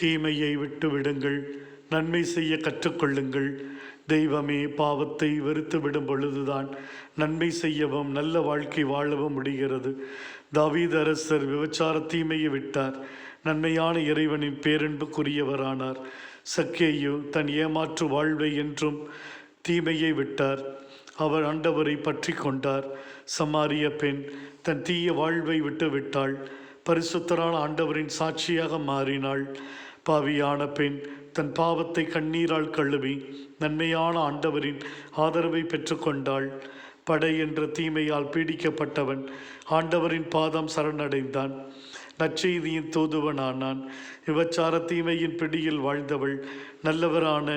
தீமையை விட்டு விடுங்கள், நன்மை செய்ய கற்றுக்கொள்ளுங்கள். தெய்வமே, பாவத்தை வெறுத்து விடும் பொழுதுதான் நன்மை செய்யவும் நல்ல வாழ்க்கை வாழவும் முடிகிறது. தாவீது அரசர் விபச்சார தீமையை விட்டார், நன்மையான இறைவனின் பேரன்புக்குரியவரானார். சக்கேயு தன் ஏமாற்று வாழ்வை என்றும் தீமையை விட்டார், அவர் ஆண்டவரை பற்றி கொண்டார். சமாரிய பெண் தன் தீய வாழ்வை விட்டுவிட்டாள், பரிசுத்தரான ஆண்டவரின் சாட்சியாக மாறினாள். பாவியான பெண் தன் பாவத்தை கண்ணீரால் கழுவி நன்மையான ஆண்டவரின் ஆதரவை பெற்றுக்கொண்டாள். படை என்ற தீமையால் பீடிக்கப்பட்டவன் ஆண்டவரின் பாதம் சரணடைந்தான், நற்செய்தியின் தூதுவனானான். விபச்சார தீமையின் பிடியில் வாழ்ந்தவள் நல்லவரான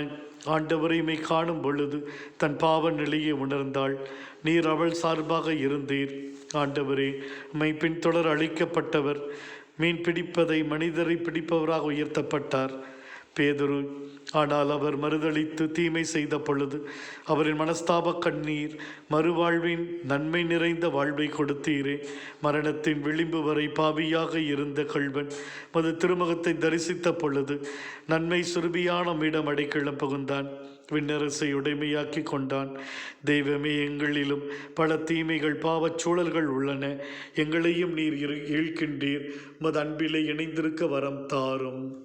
ஆண்டவரைமை காணும் பொழுது தன் பாவ நிலையை உணர்ந்தாள். நீர் அவள் சார்பாக இருந்தீர். ஆண்டவரே, உம்மை பின்தொடர் அழைக்கப்பட்டவர் மீன் பிடிப்பதை மனிதரை பிடிப்பவராக உயர்த்தப்பட்டார். பேதுரு ஆனால் அவர் மறுதளித்து தீமை செய்த பொழுது அவரின் மனஸ்தாப கண்ணீர் மறுவாழ்வின் நன்மை நிறைந்த வாழ்வை கொடுத்தீரே. மரணத்தின் விளிம்பு வரை பாவியாக இருந்த கள்வன் மது திருமுகத்தை தரிசித்த பொழுது நன்மை சுருபியான மீடம் அடைக்கலம் புகுந்தான், விண்ணரசை உடைமையாக்கி கொண்டான். தெய்வமே, எங்களிலும் பல தீமைகள் பாவச் சூழல்கள் உள்ளன, எங்களையும் நீர் ஈழ்க்கின்றீர். உமது அன்பிலே இணைந்திருக்க வரம் தாரும்.